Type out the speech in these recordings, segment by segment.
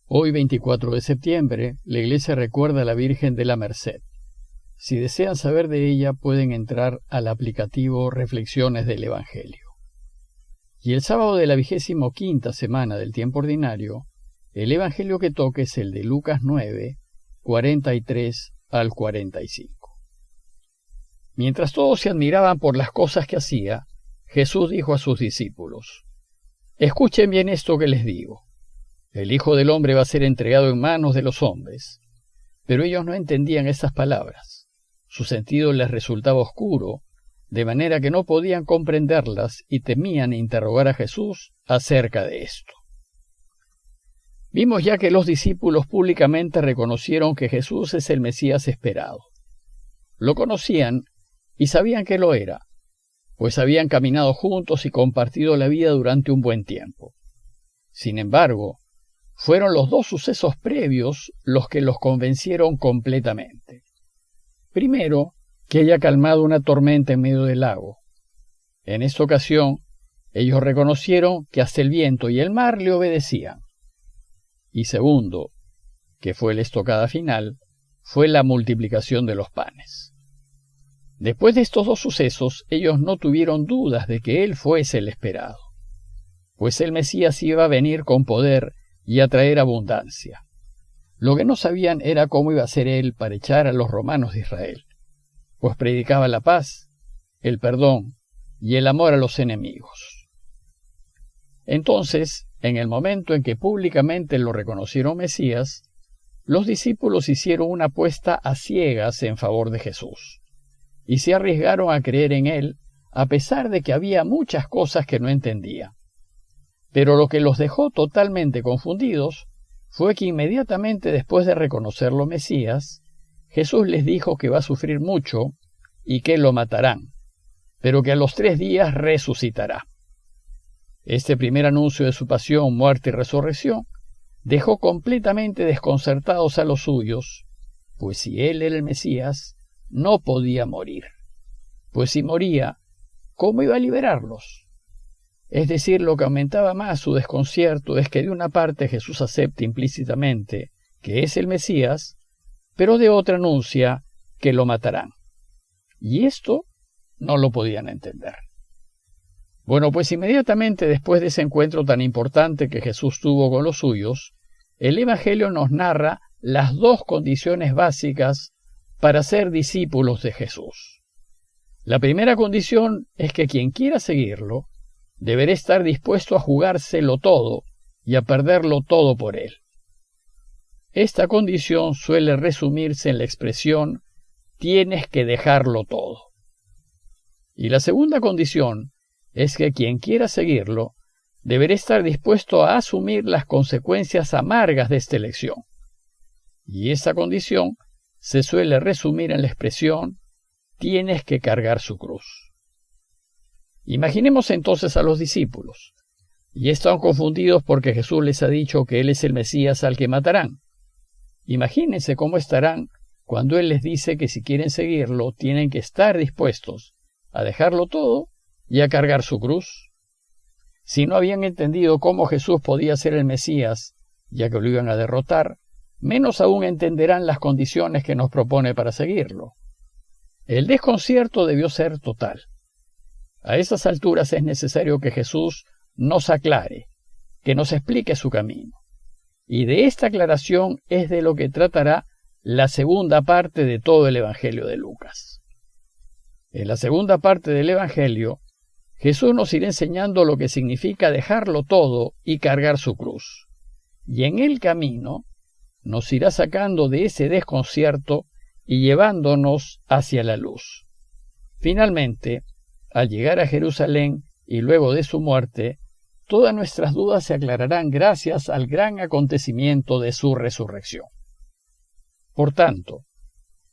Hoy, 24 de septiembre, la Iglesia recuerda a la Virgen de la Merced. Si desean saber de ella, pueden entrar al aplicativo Reflexiones del Evangelio. Y el sábado de la 25ª semana del tiempo ordinario, el Evangelio que toca es el de Lucas 9, 43 al 45. Mientras todos se admiraban por las cosas que hacía, Jesús dijo a sus discípulos: «Escuchen bien esto que les digo. El Hijo del Hombre va a ser entregado en manos de los hombres». Pero ellos no entendían esas palabras. Su sentido les resultaba oscuro, de manera que no podían comprenderlas y temían interrogar a Jesús acerca de esto. Vimos ya que los discípulos públicamente reconocieron que Jesús es el Mesías esperado. Lo conocían y sabían que lo era, pues habían caminado juntos y compartido la vida durante un buen tiempo. Sin embargo, fueron los dos sucesos previos los que los convencieron completamente. Primero, que haya calmado una tormenta en medio del lago. En esta ocasión, ellos reconocieron que hasta el viento y el mar le obedecían. Y segundo, que fue la estocada final, fue la multiplicación de los panes. Después de estos dos sucesos, ellos no tuvieron dudas de que Él fuese el esperado, pues el Mesías iba a venir con poder y a traer abundancia. Lo que no sabían era cómo iba a ser Él para echar a los romanos de Israel, pues predicaba la paz, el perdón y el amor a los enemigos. Entonces, en el momento en que públicamente lo reconocieron Mesías, los discípulos hicieron una apuesta a ciegas en favor de Jesús, y se arriesgaron a creer en Él, a pesar de que había muchas cosas que no entendían. Pero lo que los dejó totalmente confundidos fue que inmediatamente después de reconocerlo Mesías, Jesús les dijo que va a sufrir mucho y que lo matarán, pero que a los 3 días resucitará. Este primer anuncio de su pasión, muerte y resurrección dejó completamente desconcertados a los suyos, pues si Él era el Mesías, no podía morir. Pues si moría, ¿cómo iba a liberarlos? Es decir, lo que aumentaba más su desconcierto es que de una parte Jesús acepta implícitamente que es el Mesías, pero de otra anuncia que lo matarán. Y esto no lo podían entender. Bueno, pues inmediatamente después de ese encuentro tan importante que Jesús tuvo con los suyos, el Evangelio nos narra las 2 condiciones básicas para ser discípulos de Jesús. La primera condición es que quien quiera seguirlo deberá estar dispuesto a jugárselo todo y a perderlo todo por Él. Esta condición suele resumirse en la expresión «tienes que dejarlo todo». Y la segunda condición es que quien quiera seguirlo deberá estar dispuesto a asumir las consecuencias amargas de esta elección. Y esa condición se suele resumir en la expresión «tienes que cargar su cruz». Imaginemos entonces a los discípulos, y están confundidos porque Jesús les ha dicho que Él es el Mesías al que matarán. Imagínense cómo estarán cuando Él les dice que si quieren seguirlo tienen que estar dispuestos a dejarlo todo y a cargar su cruz. Si no habían entendido cómo Jesús podía ser el Mesías, ya que lo iban a derrotar, menos aún entenderán las condiciones que nos propone para seguirlo. El desconcierto debió ser total. A esas alturas es necesario que Jesús nos aclare, que nos explique su camino. Y de esta aclaración es de lo que tratará la segunda parte de todo el Evangelio de Lucas. En la segunda parte del Evangelio, Jesús nos irá enseñando lo que significa dejarlo todo y cargar su cruz. Y en el camino nos irá sacando de ese desconcierto y llevándonos hacia la luz. Finalmente, al llegar a Jerusalén y luego de su muerte, todas nuestras dudas se aclararán gracias al gran acontecimiento de su resurrección. Por tanto,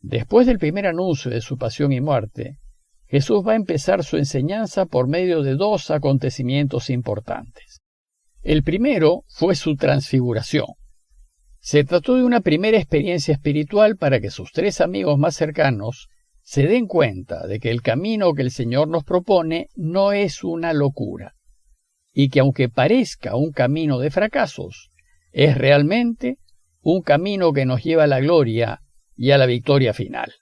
después del primer anuncio de su pasión y muerte, Jesús va a empezar su enseñanza por medio de 2 acontecimientos importantes. El primero fue su transfiguración. Se trató de una primera experiencia espiritual para que sus 3 amigos más cercanos se den cuenta de que el camino que el Señor nos propone no es una locura, y que aunque parezca un camino de fracasos, Es realmente un camino que nos lleva a la gloria y a la victoria final.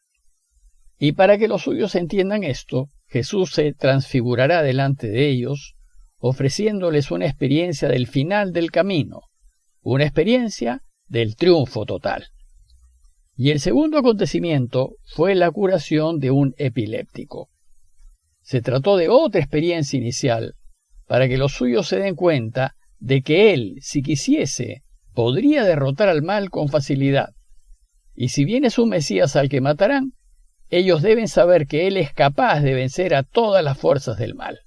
Y para que los suyos entiendan esto, Jesús se transfigurará delante de ellos, ofreciéndoles una experiencia del final del camino, una experiencia del triunfo total. Y el segundo acontecimiento fue la curación de un epiléptico. Se trató de otra experiencia inicial para que los suyos se den cuenta de que él, si quisiese, podría derrotar al mal con facilidad. Y si bien es un Mesías al que matarán, ellos deben saber que él es capaz de vencer a todas las fuerzas del mal.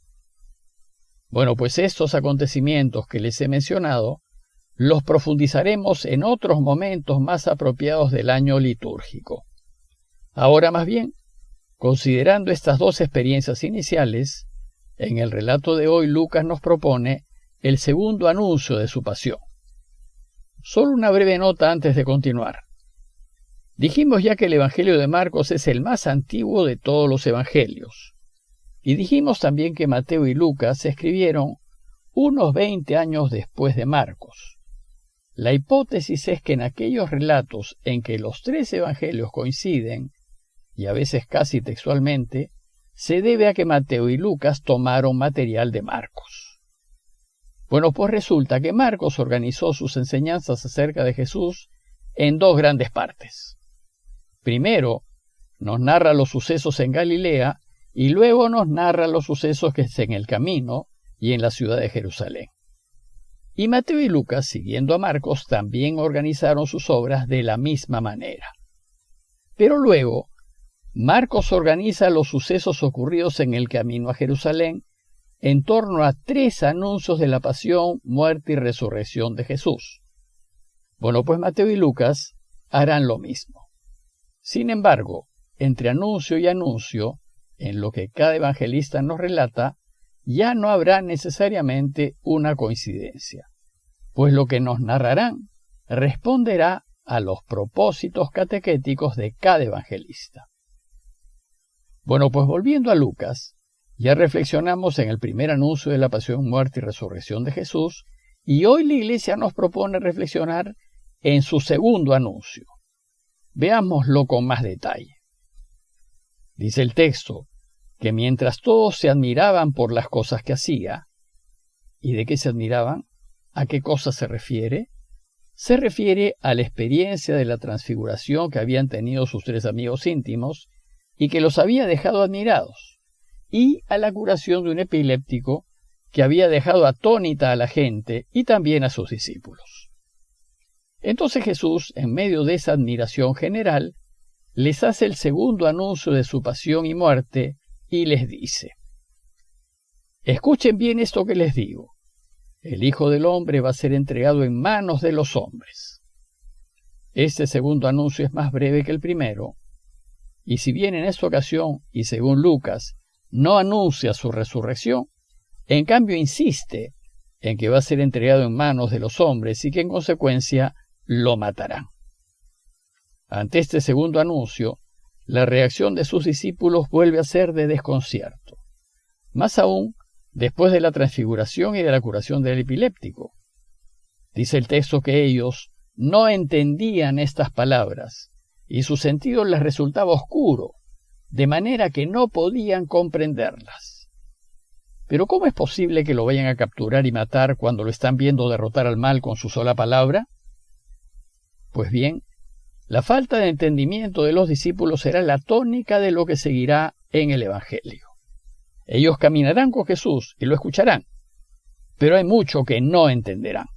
Bueno, pues estos acontecimientos que les he mencionado los profundizaremos en otros momentos más apropiados del año litúrgico. Ahora más bien, considerando estas dos experiencias iniciales, en el relato de hoy Lucas nos propone el segundo anuncio de su pasión. Solo una breve nota antes de continuar. Dijimos ya que el Evangelio de Marcos es el más antiguo de todos los evangelios. Y dijimos también que Mateo y Lucas se escribieron unos 20 años después de Marcos. La hipótesis es que en aquellos relatos en que los tres evangelios coinciden, y a veces casi textualmente, se debe a que Mateo y Lucas tomaron material de Marcos. Bueno, pues resulta que Marcos organizó sus enseñanzas acerca de Jesús en dos grandes partes. Primero, nos narra los sucesos en Galilea y luego nos narra los sucesos que es en el camino y en la ciudad de Jerusalén. Y Mateo y Lucas, siguiendo a Marcos, también organizaron sus obras de la misma manera. Pero luego, Marcos organiza los sucesos ocurridos en el camino a Jerusalén en torno a tres anuncios de la pasión, muerte y resurrección de Jesús. Bueno, pues Mateo y Lucas harán lo mismo. Sin embargo, entre anuncio y anuncio, en lo que cada evangelista nos relata, ya no habrá necesariamente una coincidencia, pues lo que nos narrarán responderá a los propósitos catequéticos de cada evangelista. Bueno, pues volviendo a Lucas, ya reflexionamos en el primer anuncio de la pasión, muerte y resurrección de Jesús, y hoy la Iglesia nos propone reflexionar en su segundo anuncio. Veámoslo con más detalle. Dice el texto que mientras todos se admiraban por las cosas que hacía, ¿y de qué se admiraban? ¿A qué cosas se refiere? Se refiere a la experiencia de la transfiguración que habían tenido sus tres amigos íntimos y que los había dejado admirados, y a la curación de un epiléptico que había dejado atónita a la gente y también a sus discípulos. Entonces Jesús, en medio de esa admiración general, les hace el segundo anuncio de su pasión y muerte y les dice: escuchen bien esto que les digo. El Hijo del Hombre va a ser entregado en manos de los hombres. Este segundo anuncio es más breve que el primero, y si bien en esta ocasión, y según Lucas, no anuncia su resurrección, en cambio insiste en que va a ser entregado en manos de los hombres y que en consecuencia lo matarán. Ante este segundo anuncio, la reacción de sus discípulos vuelve a ser de desconcierto. Más aún, después de la transfiguración y de la curación del epiléptico. Dice el texto que ellos no entendían estas palabras y su sentido les resultaba oscuro, de manera que no podían comprenderlas. Pero ¿cómo es posible que lo vayan a capturar y matar cuando lo están viendo derrotar al mal con su sola palabra? Pues bien, la falta de entendimiento de los discípulos será la tónica de lo que seguirá en el Evangelio. Ellos caminarán con Jesús y lo escucharán, pero hay mucho que no entenderán.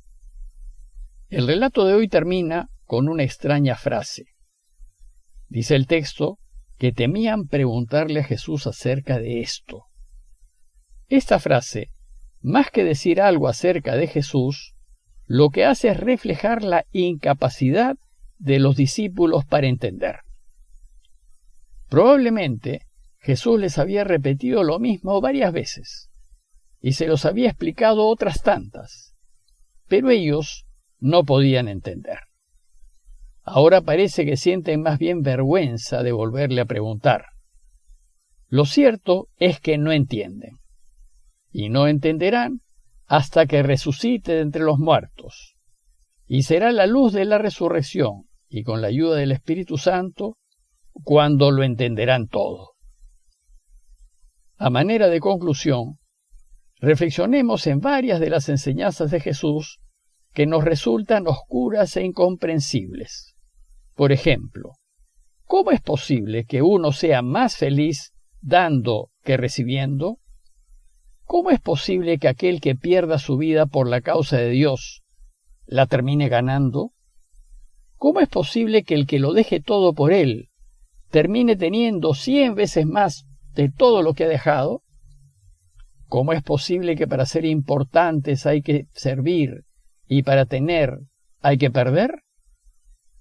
El relato de hoy termina con una extraña frase. Dice el texto que temían preguntarle a Jesús acerca de esto. Esta frase, más que decir algo acerca de Jesús, lo que hace es reflejar la incapacidad de los discípulos para entender. Probablemente Jesús les había repetido lo mismo varias veces y se los había explicado otras tantas, pero ellos no podían entender. Ahora parece que sienten más bien vergüenza de volverle a preguntar. Lo cierto es que no entienden, y no entenderán hasta que resucite de entre los muertos. y será la luz de la resurrección y con la ayuda del Espíritu Santo cuando lo entenderán todo. A manera de conclusión, reflexionemos en varias de las enseñanzas de Jesús que nos resultan oscuras e incomprensibles. Por ejemplo, ¿cómo es posible que uno sea más feliz dando que recibiendo? ¿Cómo es posible que aquel que pierda su vida por la causa de Dios la termine ganando? ¿Cómo es posible que el que lo deje todo por él termine teniendo 100 veces más de todo lo que ha dejado? ¿Cómo es posible que para ser importantes hay que servir y para tener hay que perder?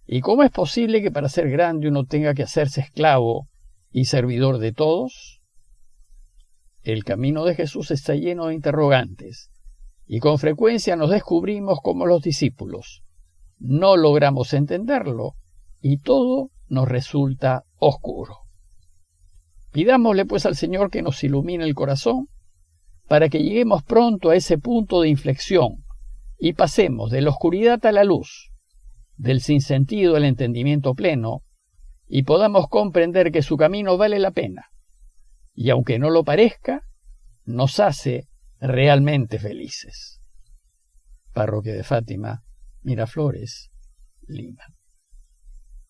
¿Y cómo es posible que para ser grande uno tenga que hacerse esclavo y servidor de todos? El camino de Jesús está lleno de interrogantes, y con frecuencia nos descubrimos como los discípulos. No logramos entenderlo, y todo nos resulta oscuro. Pidámosle pues al Señor que nos ilumine el corazón, para que lleguemos pronto a ese punto de inflexión, y pasemos de la oscuridad a la luz, del sinsentido al entendimiento pleno, y podamos comprender que su camino vale la pena, y aunque no lo parezca, nos hace realmente felices. Parroquia de Fátima, Miraflores, Lima.